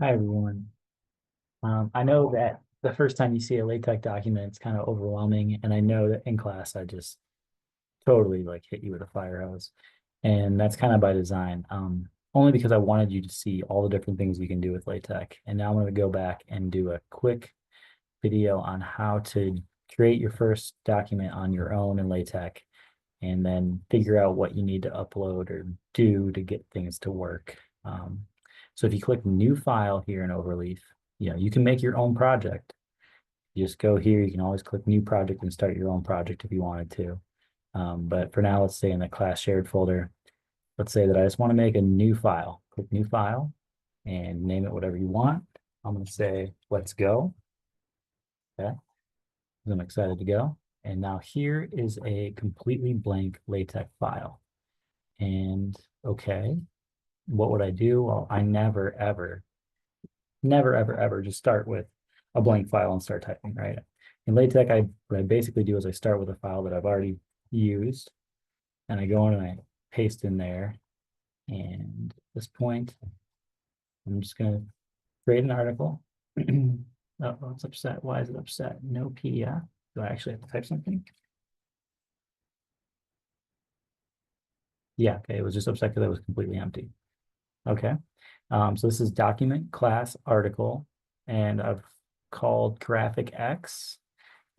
Hi, everyone. I know that the first time you see a LaTeX document, it's kind of overwhelming. And I know that in class, I just totally like hit you with a fire hose. And that's kind of by design, only because I wanted you to see all the different things you can do with LaTeX. And now I'm going to go back and do a quick video on how to create your first document on your own in LaTeX and then figure out what you need to upload or do to get things to work. So if you click new file here in Overleaf, you can make your own project. You just go here, you can always click new project and start your own project if you wanted to. But for now, let's say in the class shared folder, let's say that I just want to make a new file. Click new file and name it whatever you want. I'm going to say, let's go. Okay, I'm excited to go. And now here is a completely blank LaTeX file. And okay, what would I do? Well, I never, ever just start with a blank file and start typing, right? In LaTeX, what I basically do is I start with a file that I've already used, and I go in and I paste in there. And at this point, I'm just going to create an article. Oh, it's upset. Why is it upset? No PDF. Do I actually have to type something? Yeah, okay. It was just upset because it was completely empty. Okay. So this is document class article, and I've called graphic X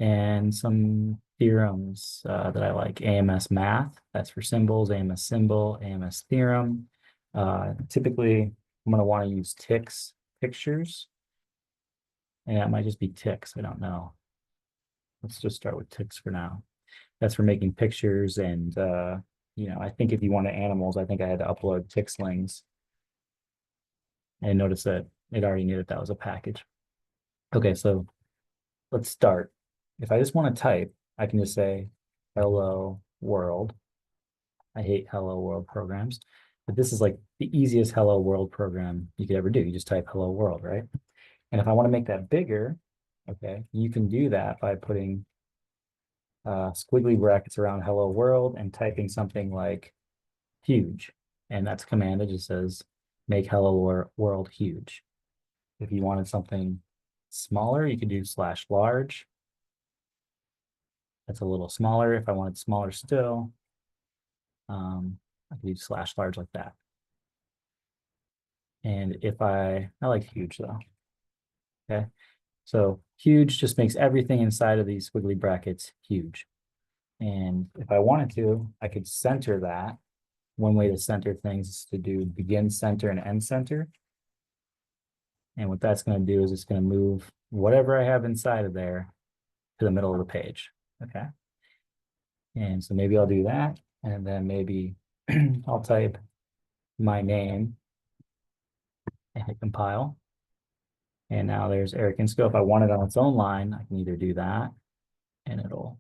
and some theorems that I like. AMS math, that's for symbols, AMS symbol, AMS theorem. Typically, I'm going to want to use ticks pictures, and that might just be ticks. I don't know. Let's just start with ticks for now. That's for making pictures, and I think if you wanted animals, I think I had to upload tick slings. And notice that it already knew that that was a package. Okay, so let's start. If I just want to type, I can just say, hello world. I hate hello world programs, but this is like the easiest hello world program you could ever do. You just type hello world, right? And if I want to make that bigger, okay, you can do that by putting squiggly brackets around hello world and typing something like huge. And that's a command that just says make hello world huge. If you wanted something smaller, you could do slash large. That's a little smaller. If I wanted smaller still, I could do slash large like that. And if I like huge though. Okay. So huge just makes everything inside of these squiggly brackets huge. And if I wanted to, I could center that. One way to center things is to do begin center and end center. And what that's going to do is it's going to move whatever I have inside of there to the middle of the page. Okay. And so maybe I'll do that. And then maybe I'll type my name and hit compile. And now there's Eric Insco. If I want it on its own line, I can either do that and it'll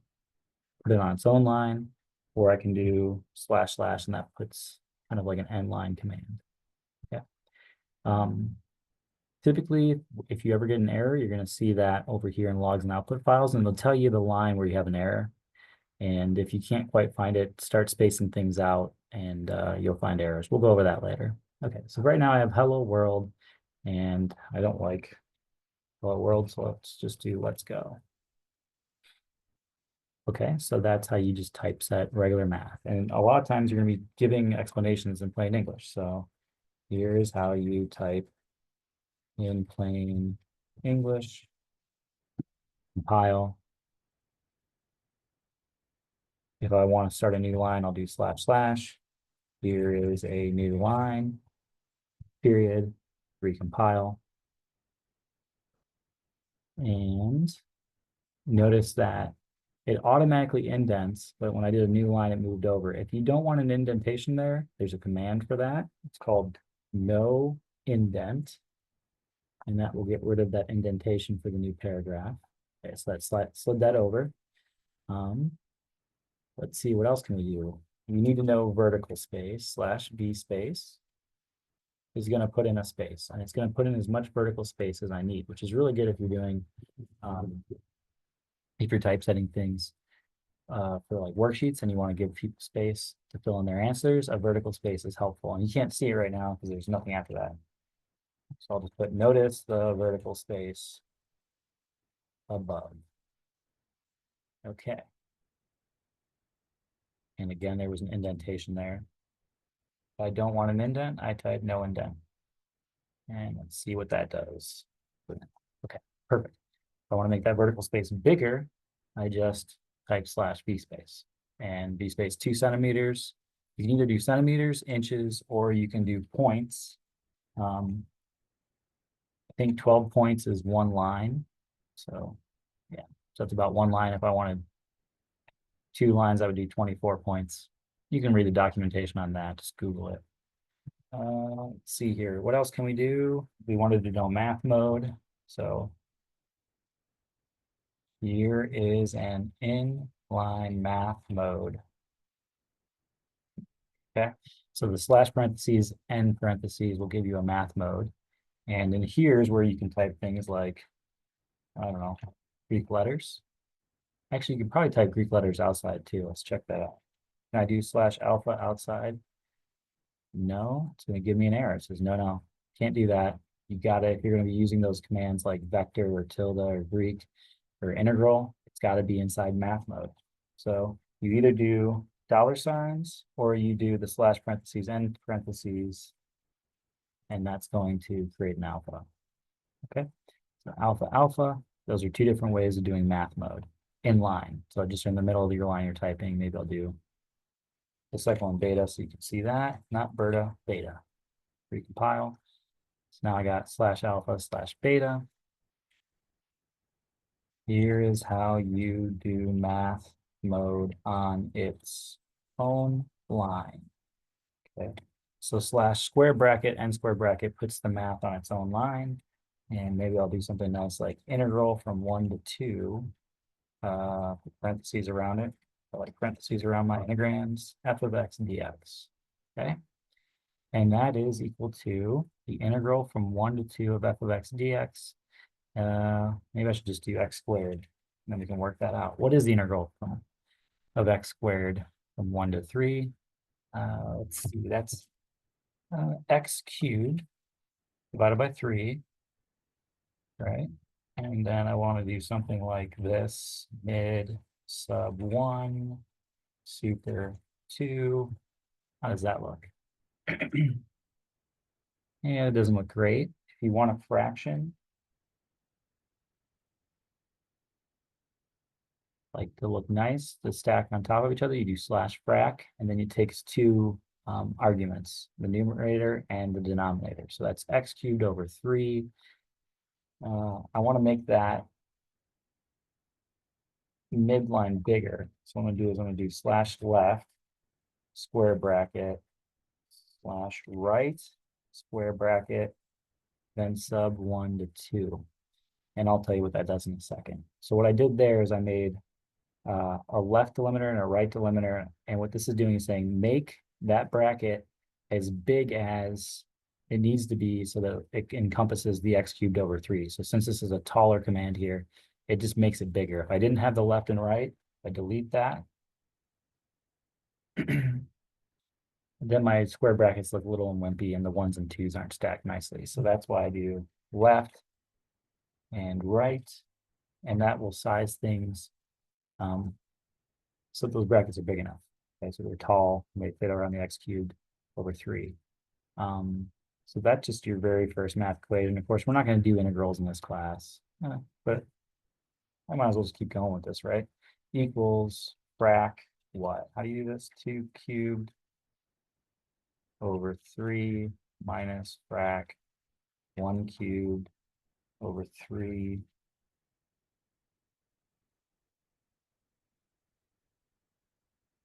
put it on its own line, or I can do slash slash and that puts kind of like an end line command. Okay. Typically, if you ever get an error, you're going to see that over here in logs and output files, and it'll tell you the line where you have an error. And if you can't quite find it, start spacing things out and you'll find errors. We'll go over that later. Okay, so right now I have hello world, and I don't like hello world, so let's just do let's go. Okay, so that's how you just typeset regular math. And a lot of times you're going to be giving explanations in plain English. So here's how you type in plain English, compile. If I want to start a new line, I'll do slash slash. Here is a new line, period, recompile. And notice that it automatically indents, but when I did a new line, it moved over. If you don't want an indentation there, there's a command for that. It's called no indent, and that will get rid of that indentation for the new paragraph. Okay, so let's slid that over. Let's see, what else can we do? You need to know vertical space slash v space is going to put in a space, and it's going to put in as much vertical space as I need, which is really good if you're doing, if you're typesetting things for like worksheets and you want to give people space to fill in their answers. A vertical space is helpful, and you can't see it right now because there's nothing after that. So I'll just put notice the vertical space above. Okay. And again, there was an indentation there. If I don't want an indent, I type no indent. And let's see what that does. Okay, perfect. If I want to make that vertical space bigger, I just type slash vspace. And vspace 2 centimeters. You can either do centimeters, inches, or you can do points. I think 12 points is one line. So yeah, so that's about one line. If I wanted 2 lines, I would do 24 points. You can read the documentation on that, just Google it. Let's see here. What else can we do? We wanted to know math mode. So here is an inline math mode. Okay, so the slash parentheses, end parentheses will give you a math mode. And then here's where you can type things like, I don't know, Greek letters. Actually, you can probably type Greek letters outside too. Let's check that out. Can I do slash alpha outside? No, it's going to give me an error. It says, no, can't do that. You got to, if you're going to be using those commands like vector or tilde or Greek or integral, it's got to be inside math mode. So you either do $signs or you do the slash parentheses, end parentheses, and that's going to create an alpha. Okay, so alpha, alpha, those are 2 different ways of doing math mode in line. So just in the middle of your line you're typing, maybe I'll do the second one beta so you can see that, not Berta, beta. Recompile. So now I got slash alpha slash beta. Here is how you do math mode on its own line. Okay, so slash square bracket, end square bracket puts the math on its own line. And maybe I'll do something else like integral from 1 to 2, parentheses around it, like parentheses around my integrams, f of x and dx. Okay, and that is equal to the integral from 1 to 2 of f of x dx. Maybe I should just do x squared, and then we can work that out. What is the integral of x squared from 1 to 3? Let's see, that's x cubed divided by 3, right? And then I want to do something like this, mid sub 1, super 2. How does that look? Yeah, it doesn't look great. If you want a fraction, like to look nice, to stack on top of each other, you do slash frac, and then it takes 2 arguments, the numerator and the denominator. So that's x cubed over 3. I want to make that midline bigger. So what I'm going to do is I'm going to do slash left, square bracket, slash right, square bracket, then sub 1 to 2. And I'll tell you what that does in a second. So what I did there is I made a left delimiter and a right delimiter. And what this is doing is saying, make that bracket as big as it needs to be so that it encompasses the x cubed over 3. So since this is a taller command here, it just makes it bigger. If I didn't have the left and right, I delete that. Then my square brackets look a little and wimpy and the 1s and 2s aren't stacked nicely. So that's why I do left and right, and that will size things so those brackets are big enough. Okay, so they're tall, and they fit around the x cubed over 3. So that's just your very first math equation. Of course, we're not going to do integrals in this class, but I might as well just keep going with this, right? Equals frac what? How do you do this? 2 cubed over 3 minus frac 1 cubed over 3.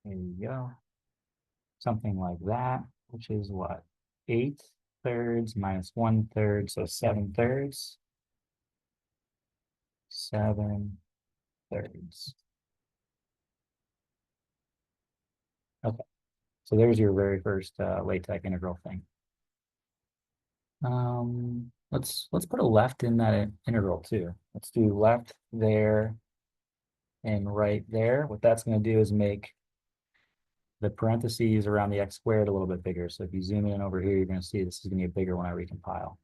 There you go. Something like that, which is what? 8/3 minus 1/3, so 7/3. 7/3. Okay, so there's your very first LaTeX integral thing. Let's put a left in that integral too. Let's do left there and right there. What that's going to do is make the parentheses around the x squared a little bit bigger. So if you zoom in over here, you're going to see this is going to get bigger when I recompile.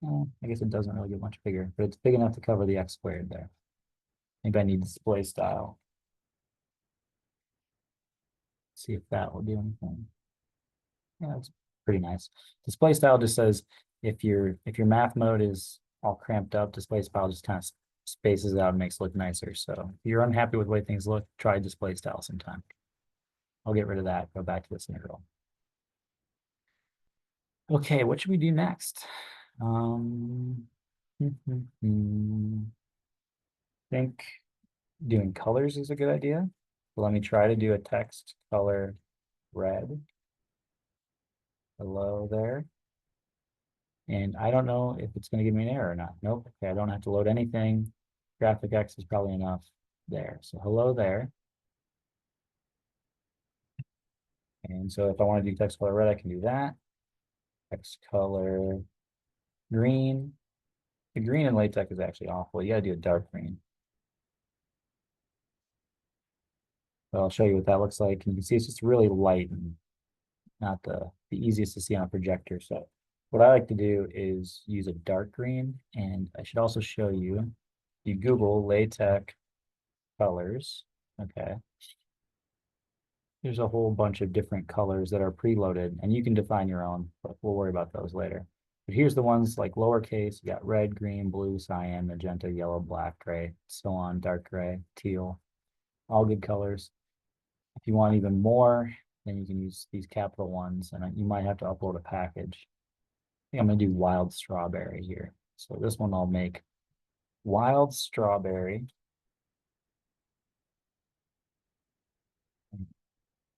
Well, I guess it doesn't really get much bigger, but it's big enough to cover the x squared there. Maybe I need display style. See if that will do anything. Yeah, it's pretty nice. Display style just says if your math mode is all cramped up, display style just kind of spaces out and makes it look nicer. So if you're unhappy with the way things look, try display style sometime. I'll get rid of that, go back to this integral. Okay, what should we do next? Think doing colors is a good idea. So let me try to do a text color red. Hello there. And I don't know if it's going to give me an error or not. Nope. Okay, I don't have to load anything. Graphic X is probably enough there. So hello there. And so if I want to do text color red, I can do that. Text color green. The green in LaTeX is actually awful. You got to do a dark green. So I'll show you what that looks like. And you can see it's just really light and not the easiest to see on a projector. So what I like to do is use a dark green. And I should also show you, you Google LaTeX colors. Okay. There's a whole bunch of different colors that are preloaded, and you can define your own, but we'll worry about those later. But here's the ones like lowercase, you got red, green, blue, cyan, magenta, yellow, black, gray, so on, dark gray, teal, all good colors. If you want even more, then you can use these capital ones, and you might have to upload a package. I think I'm gonna do wild strawberry here. So this one I'll make wild strawberry.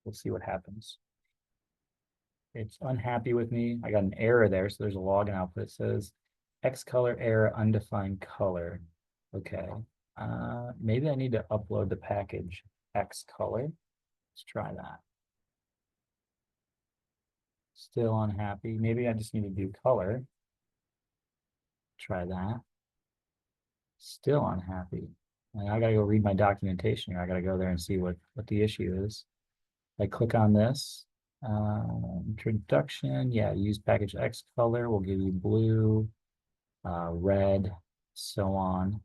We'll see what happens. It's unhappy with me. I got an error there, so there's a login output. It says X color error, undefined color. Okay. Maybe I need to upload the package X color. Let's try that. Still unhappy. Maybe I just need to do color. Try that. Still unhappy. And I gotta go read my documentation here. I gotta go there and see what the issue is. I click on this. Introduction. Yeah, use package X color. We'll give you blue, red, so on.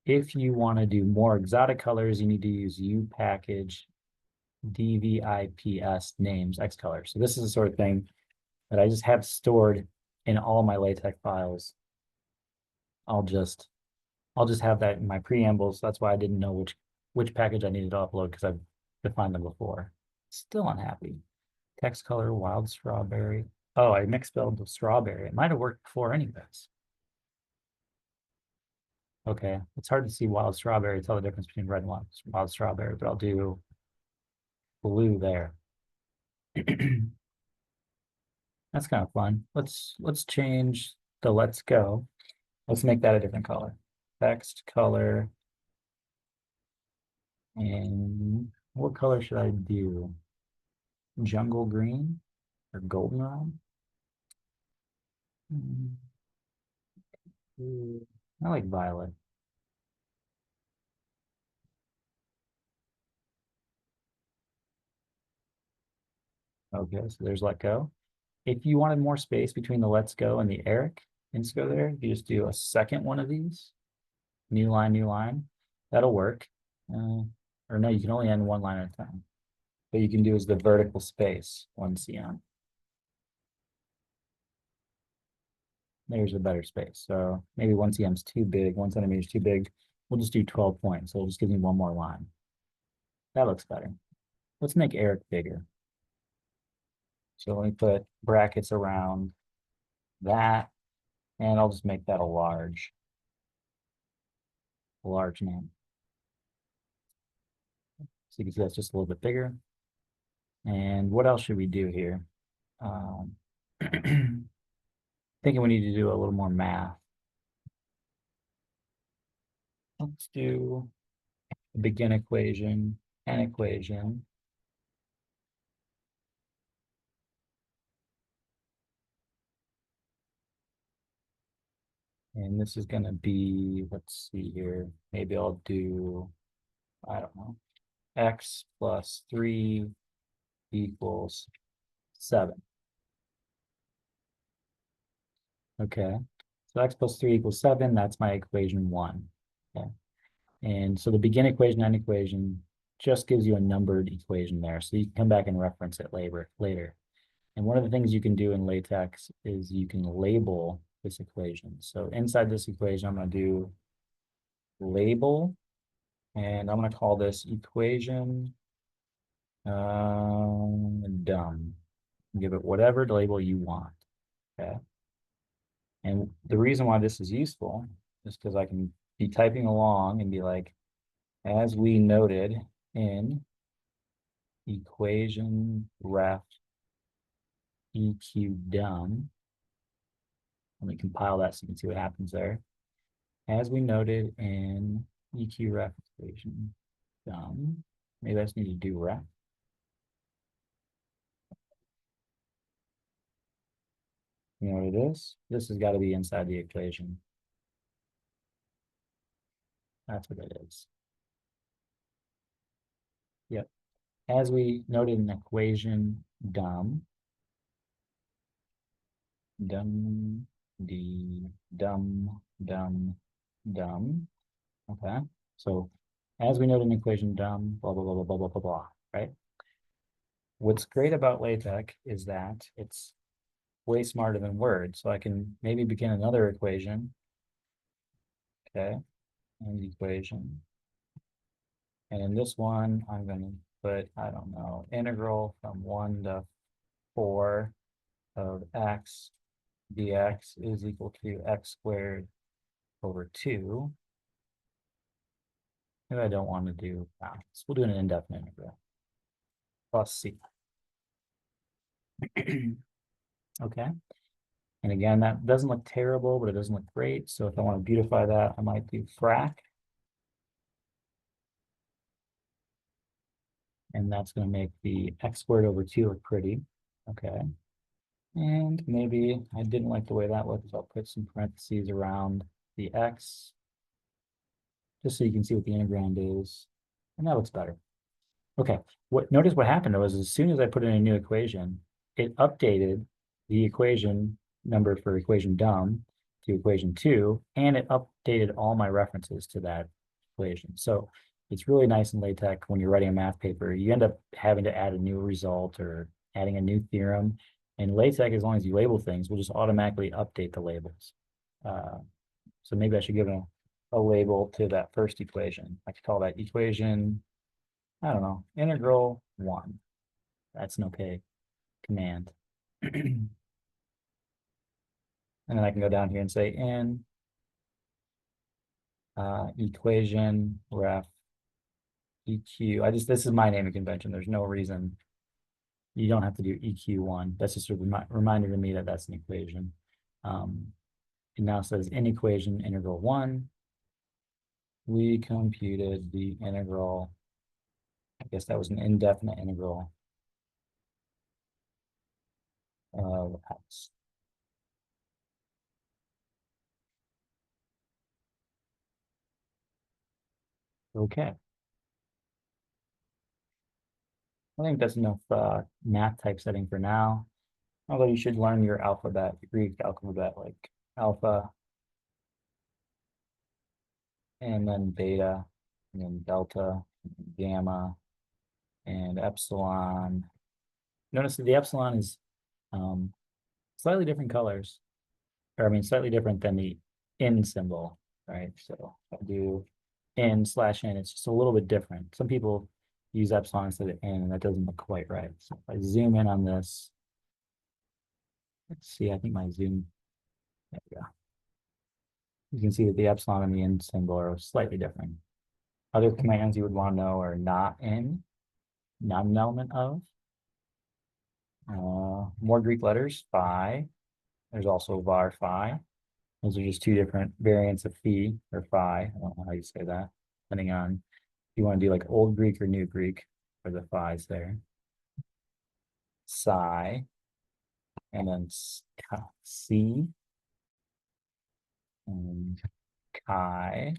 If you want to do more exotic colors, you need to use U package DVIPS names X color. So this is the sort of thing that I just have stored in all my LaTeX files. I'll just have that in my preambles. That's why I didn't know which package I needed to upload because I've defined them before. Still unhappy. Text color wild strawberry. Oh, I mixed spelled the strawberry. It might have worked before anyways. Okay, it's hard to see wild strawberry, tell the difference between red and wild strawberry, but I'll do blue there. That's kind of fun. Let's change the let's go. Let's make that a different color. Text color. And what color should I do? Jungle green or goldenrod? I like violet. Okay, so there's let go. If you wanted more space between the let's go and the Eric insco there, you just do a second one of these. New line, new line. That'll work. Or no, you can only end one line at a time. What you can do is the vertical space, 1 cm. There's a better space. So maybe 1 cm is too big, 1 centimeter is too big. We'll just do 12 points. So it'll just give me one more line. That looks better. Let's make Eric bigger. So let me put brackets around that, and I'll just make that a large name. So you can see that's just a little bit bigger. And what else should we do here? Thinking we need to do a little more math. Let's do a begin equation, an equation. And this is going to be, let's see here, maybe I'll do, I don't know, x plus 3 equals 7. Okay. So x plus 3 equals 7. That's my equation 1. Okay. And so the begin equation, end equation just gives you a numbered equation there. So you can come back and reference it later. And one of the things you can do in LaTeX is you can label this equation. So inside this equation, I'm going to do label, and I'm going to call this equation dumb. Give it whatever label you want. Okay. And the reason why this is useful is because I can be typing along and be like, as we noted in equation ref EQ dumb. Let me compile that so you can see what happens there. As we noted in EQ ref equation dumb. Maybe I just need to do ref. You know what it is? This has got to be inside the equation. That's what it is. Yep. As we noted in equation dumb, dumb, d, dumb, dumb, dumb. Okay. So as we noted in equation dumb, blah, blah, blah, blah, blah, blah, blah, blah, right? What's great about LaTeX is that it's way smarter than Word. So I can maybe begin another equation. Okay. And equation. And in this one, I'm going to put, I don't know, integral from 1 to 4 of x dx is equal to x squared over 2. Maybe I don't want to do so we'll do an indefinite integral plus c. Okay. And again, that doesn't look terrible, but it doesn't look great. So if I want to beautify that, I might do frac. And that's going to make the x squared over 2 look pretty. Okay. And maybe I didn't like the way that looked, so I'll put some parentheses around the x, just so you can see what the integrand is. And that looks better. Okay, notice what happened was as soon as I put in a new equation, it updated the equation number for equation dumb to equation 2, and it updated all my references to that equation. So it's really nice in LaTeX when you're writing a math paper, you end up having to add a new result or adding a new theorem. And LaTeX, as long as you label things, will just automatically update the labels. So maybe I should give a label to that first equation. I could call that equation, I don't know, integral 1. That's an okay command. And then I can go down here and say in equation ref EQ. This is my naming convention. There's no reason you don't have to do EQ1. That's just a reminder to me that that's an equation. It now says in equation integral 1, we computed the integral. I guess that was an indefinite integral of x. Okay. I think that's enough math typesetting for now. Although you should learn your alphabet, your Greek alphabet, like alpha, and then beta, and then delta, and gamma, and epsilon. Notice that the epsilon is slightly different colors, or I mean, slightly different than the in symbol, right? So if I do in/n, it's just a little bit different. Some people use epsilon instead of n, and that doesn't look quite right. So if I zoom in on this, let's see, I think my zoom, there we go. You can see that the epsilon and the in symbol are slightly different. Other commands you would want to know are not in, not an element of. More Greek letters, phi. There's also var phi. Those are just two different variants of phi or phi. I don't know how you say that, depending on if you want to do like Old Greek or New Greek for the phi's there. Psi, and then C, and chi.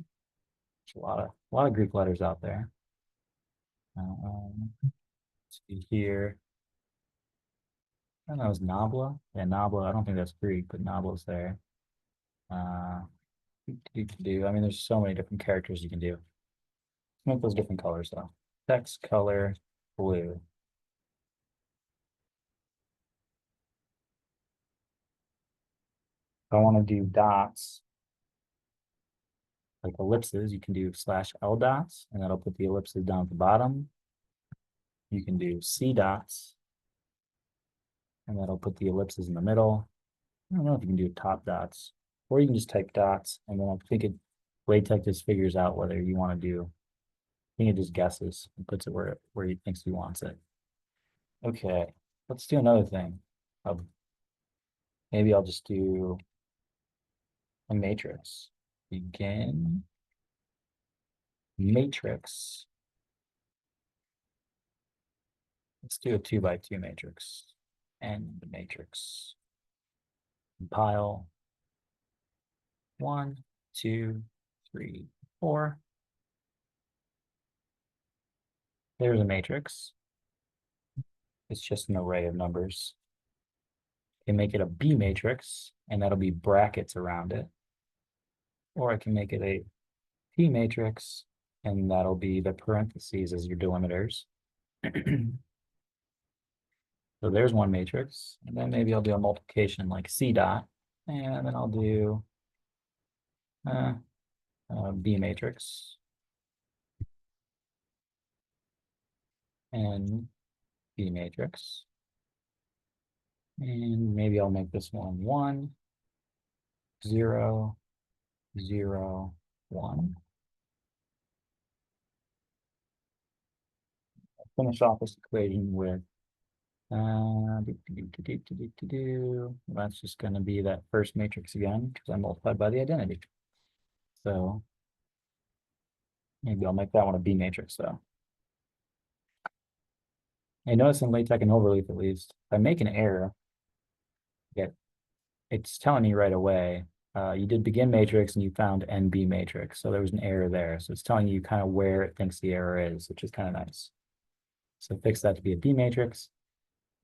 There's a lot of Greek letters out there. Let's see here. I don't know, is Nabla? Yeah, Nabla. I don't think that's Greek, but Nabla's there. I mean, there's so many different characters you can do. Make those different colors though. Text color blue. If I want to do dots, like ellipses, you can do /L dots, and that'll put the ellipses down at the bottom. You can do C dots, and that'll put the ellipses in the middle. I don't know if you can do top dots, or you can just type dots, and then I think LaTeX just figures out whether you want to do. I think it just guesses and puts it where he thinks he wants it. Okay, let's do another thing. Maybe I'll just do a matrix. Begin matrix. Let's do a 2x2 matrix. And the matrix. Compile. 1, 2, 3, 4. There's a matrix. It's just an array of numbers. I can make it a B matrix, and that'll be brackets around it. Or I can make it a P matrix, and that'll be the parentheses as your delimiters. So there's one matrix, and then maybe I'll do a multiplication like C dot, and then I'll do B matrix, and B matrix, and maybe I'll make this one 1, 0, 0, 1. I'll finish off this equation with that's just going to be that first matrix again because I multiplied by the identity. So maybe I'll make that one a B matrix though. I notice in LaTeX and Overleaf at least, if I make an error, it's telling me right away, you did begin matrix and you found NB matrix. So there was an error there. So it's telling you kind of where it thinks the error is, which is kind of nice. So fix that to be a B matrix.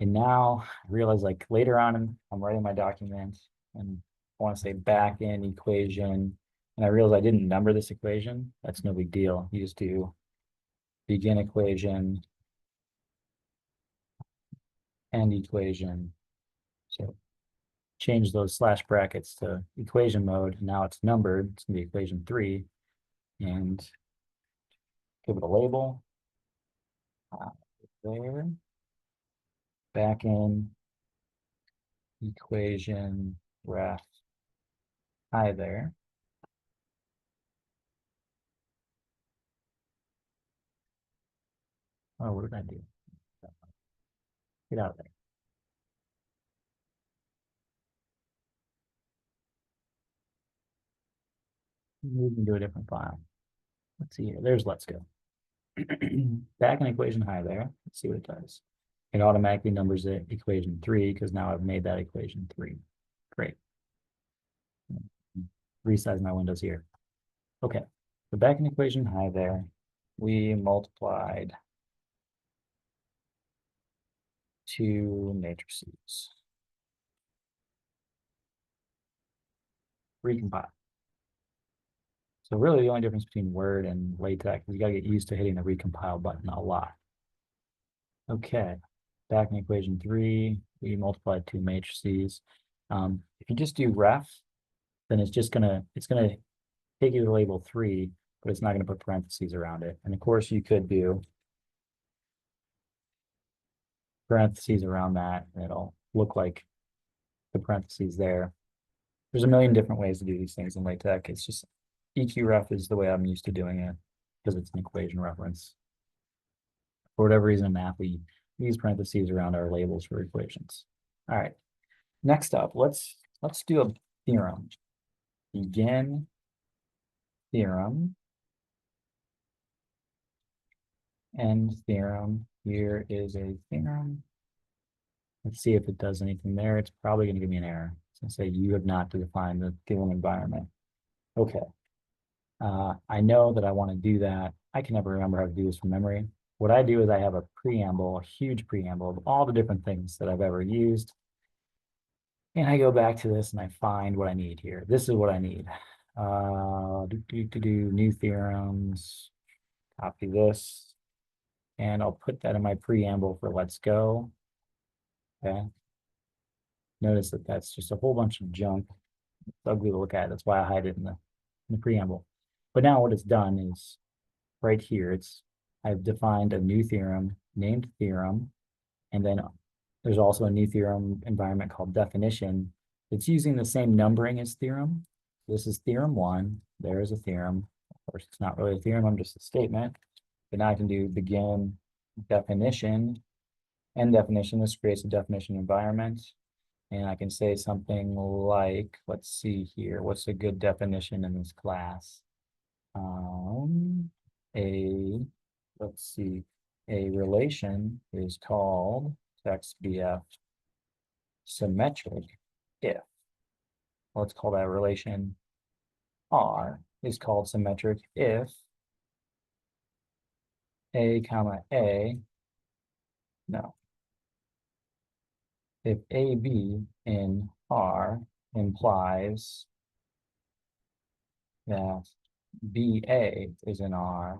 And now I realize like later on, I'm writing my document and I want to say back in equation. And I realize I didn't number this equation. That's no big deal. You just do begin equation, end equation. So change those slash brackets to equation mode. Now it's numbered. It's going to be equation 3. And give it a label. There. Back in equation ref hi there. Oh, what did I do? Get out of there. Move into a different file. Let's see here. There's let's go. Back in equation hi there. Let's see what it does. It automatically numbers it equation 3 because now I've made that equation 3. Great. Resize my windows here. Okay. So back in equation hi there, we multiplied 2 matrices. Recompile. So really the only difference between Word and LaTeX is you gotta get used to hitting the recompile button a lot. Okay, back in equation 3, we multiplied 2 matrices. If you just do ref, then it's gonna take you to label 3, but it's not gonna put parentheses around it. And of course you could do parentheses around that, and it'll look like the parentheses there. There's a million different ways to do these things in LaTeX. It's just EQRef is the way I'm used to doing it because it's an equation reference. For whatever reason in math, we use parentheses around our labels for equations. All right. Next up, let's do a theorem. Begin theorem. End theorem. Here is a theorem. Let's see if it does anything there. It's probably going to give me an error. It's going to say you have not defined the given environment. Okay. I know that I want to do that. I can never remember how to do this from memory. What I do is I have a preamble, a huge preamble of all the different things that I've ever used. And I go back to this and I find what I need here. This is what I need. New theorems, copy this, and I'll put that in my preamble for let's go. Okay. Notice that that's just a whole bunch of junk. It's ugly to look at. That's why I hide it in the preamble. But now what it's done is right here, I've defined a new theorem, named theorem, and then there's also a new theorem environment called definition. It's using the same numbering as theorem. This is theorem one. There is a theorem. Of course, it's not really a theorem. I'm just a statement. But now I can do begin definition, end definition. This creates a definition environment. And I can say something like, let's see here. What's a good definition in this class? Let's see, a relation is called text BF symmetric if, let's call that relation R is called symmetric if A comma A, no, if AB in R implies that BA is in R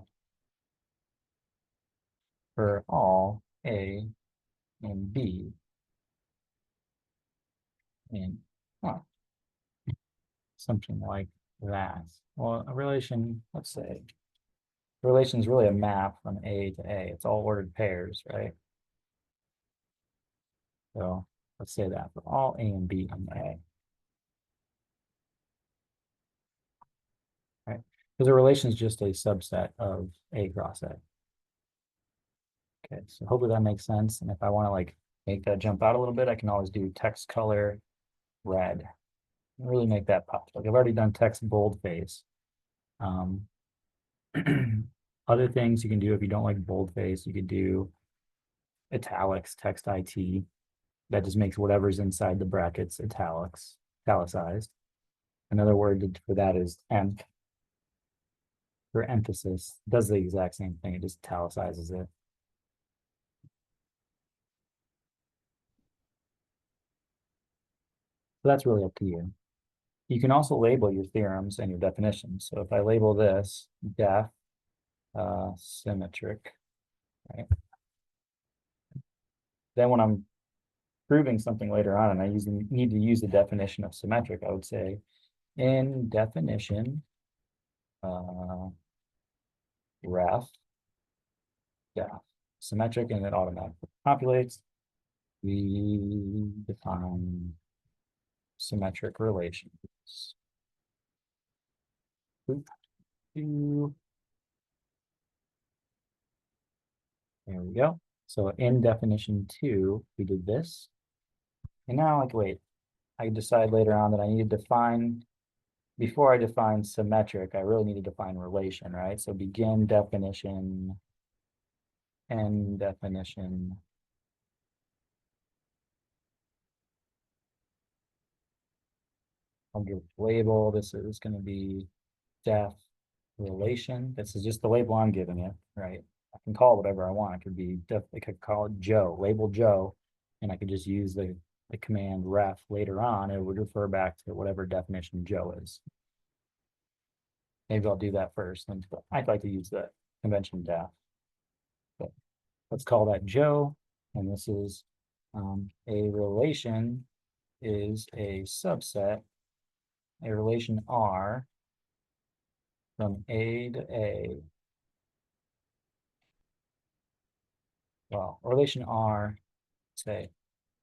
for all A and B in R. Something like that. Well, a relation, let's say, a relation is really a map from A to A. It's all ordered pairs, right? So let's say that for all A and B in A. Right? Because a relation is just a subset of A cross A. Okay, so hopefully that makes sense. And if I want to like make that jump out a little bit, I can always do text color red. Really make that pop. Like I've already done text boldface. Other things you can do if you don't like boldface, you could do italics, text IT. That just makes whatever's inside the brackets italicized. Another word for that is emp, for emphasis. It does the exact same thing, it just italicizes it. So that's really up to you. You can also label your theorems and your definitions. So if I label this def symmetric, right? Then when I'm proving something later on and I need to use the definition of symmetric, I would say in definition ref, yeah, symmetric, and it automatically populates. We define symmetric relations. Boop, doo. There we go. So in definition 2, we did this. And now, like, wait, I decide later on that I need to define, before I define symmetric, I really need to define relation, right? So begin definition, end definition. I'll give a label. This is going to be def relation. This is just the label I'm giving it, right? I can call it whatever I want. It could be, I could call it Joe, label Joe, and I could just use the command ref later on. It would refer back to whatever definition Joe is. Maybe I'll do that first. And I'd like to use the convention def. But let's call that Joe. And this is a relation is a subset, a relation R from A to A. Well, relation R, say,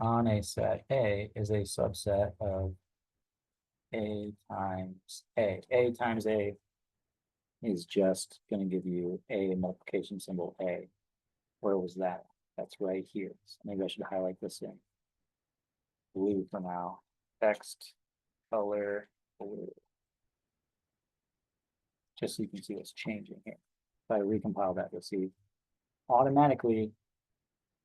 on a set A is a subset of A times A. A times A is just going to give you a multiplication symbol A. Where was that? That's right here. So maybe I should highlight this in blue for now. Text color blue. Just so you can see what's changing here. If I recompile that, you'll see automatically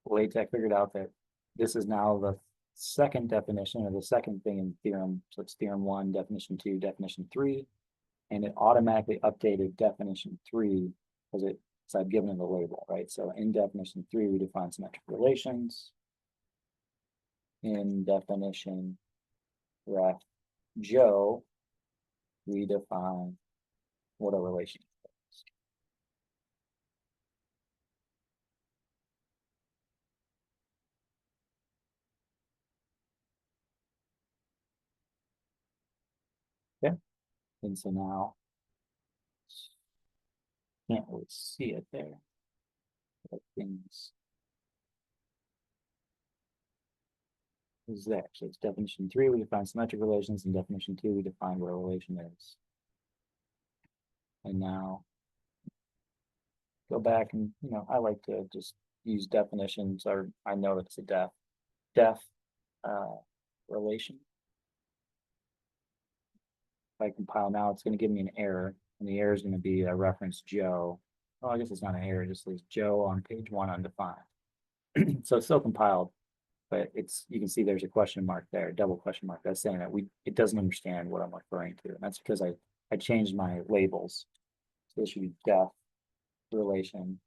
LaTeX figured out that this is now the second definition, or the second thing in theorem. So it's theorem 1, definition 2, definition 3. And it automatically updated definition 3 because I've given it a label, right? So in definition 3, we define symmetric relations. In definition ref Joe, we define what a relation is. Okay, and so now can't really see it there. But things is there. So it's definition 3, we define symmetric relations, and definition 2, we define what a relation is. And now go back and, I like to just use definitions, or I know it's a def relation. If I compile now, it's going to give me an error, and the error is going to be a reference Joe. Oh, I guess it's not an error, it just says Joe on page 1 undefined. So it's still compiled, but you can see there's a question mark there, double question mark. That's saying that it doesn't understand what I'm referring to. And that's because I changed my labels. So this should be def relation.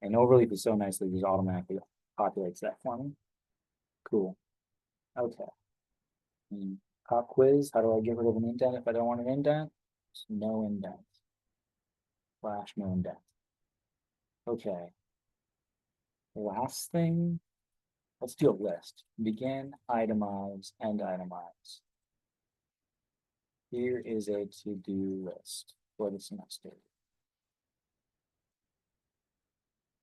And Overleaf is so nice that it just automatically populates that for me. Cool. Okay. Pop quiz, how do I get rid of an indent if I don't want an indent? No indent. Flash no indent. Okay. Last thing, let's do a list. Begin, itemize, end itemize. Here is a to-do list for the semester.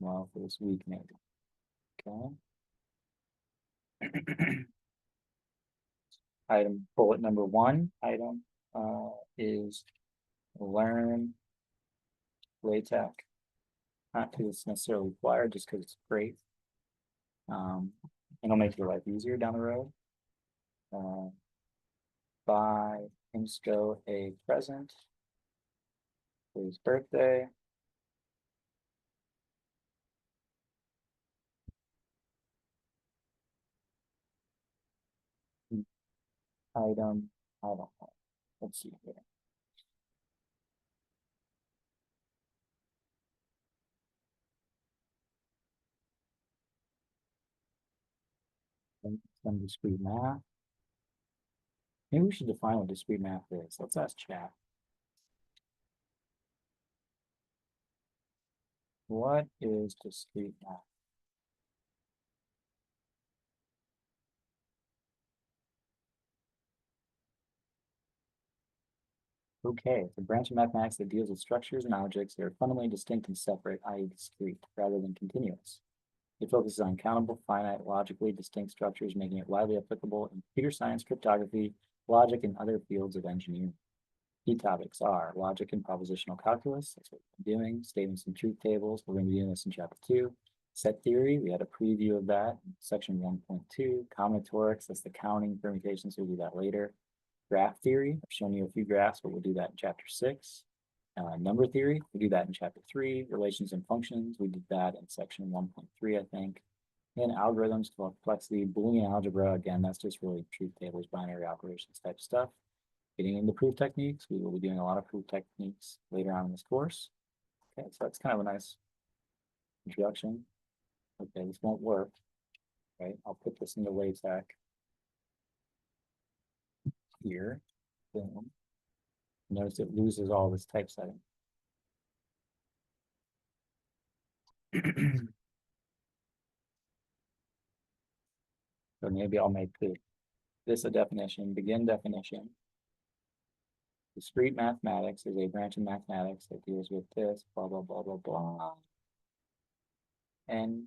Well, for this week maybe. Okay. Item bullet number 1 item is learn LaTeX. Not because it's necessarily required, just because it's great. It'll make your life easier down the road. Buy Insco a present for his birthday. Item, I don't know. Let's see here. Some discrete math. Maybe we should define what discrete math is. Let's ask chat. What is discrete math? Okay, it's a branch of mathematics that deals with structures and objects that are fundamentally distinct and separate, i.e. discrete, rather than continuous. It focuses on countable, finite, logically distinct structures, making it widely applicable in computer science, cryptography, logic, and other fields of engineering. Key topics are logic and propositional calculus, that's what we're doing, statements and truth tables, we're going to be doing this in chapter 2. Set theory, we had a preview of that in section 1.2. Combinatorics, that's the counting permutations, we'll do that later. Graph theory, I've shown you a few graphs, but we'll do that in chapter 6. Number theory, we do that in chapter 3. Relations and functions, we did that in section 1.3, I think. And algorithms, complexity, Boolean algebra, again, that's just really truth tables, binary operations type stuff. Getting into proof techniques, we will be doing a lot of proof techniques later on in this course. Okay, so that's kind of a nice introduction. Okay, this won't work, right? I'll put this into LaTeX here. Boom. Notice it loses all this typesetting. So maybe I'll make this a definition, begin definition. Discrete mathematics is a branch of mathematics that deals with this, blah, blah, blah, blah, blah. End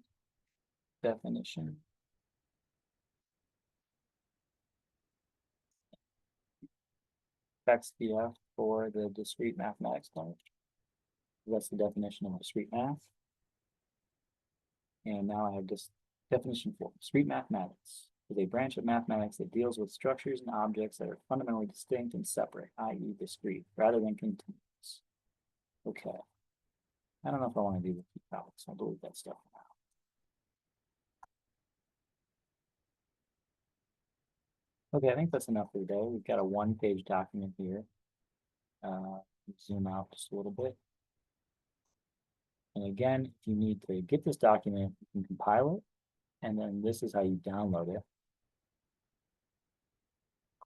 definition. XDF for the discrete mathematics part. That's the definition of discrete math. And now I have this definition for discrete mathematics is a branch of mathematics that deals with structures and objects that are fundamentally distinct and separate, i.e. discrete, rather than continuous. Okay. I don't know if I want to do the key topics. I'll delete that stuff now. Okay, I think that's enough for today. We've got a 1-page document here. Zoom out just a little bit. And again, if you need to get this document, you can compile it. And then this is how you download it.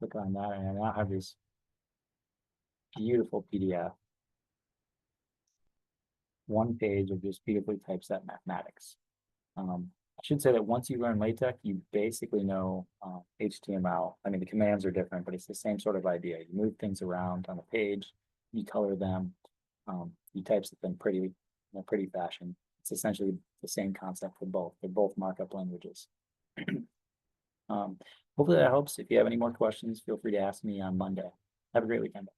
Click on that, and I now have this beautiful PDF. One page of just beautifully typeset mathematics. I should say that once you learn LaTeX, you basically know HTML. I mean, the commands are different, but it's the same sort of idea. You move things around on the page, you color them, you typeset them in a pretty fashion. It's essentially the same concept for both. They're both markup languages. Hopefully that helps. If you have any more questions, feel free to ask me on Monday. Have a great weekend.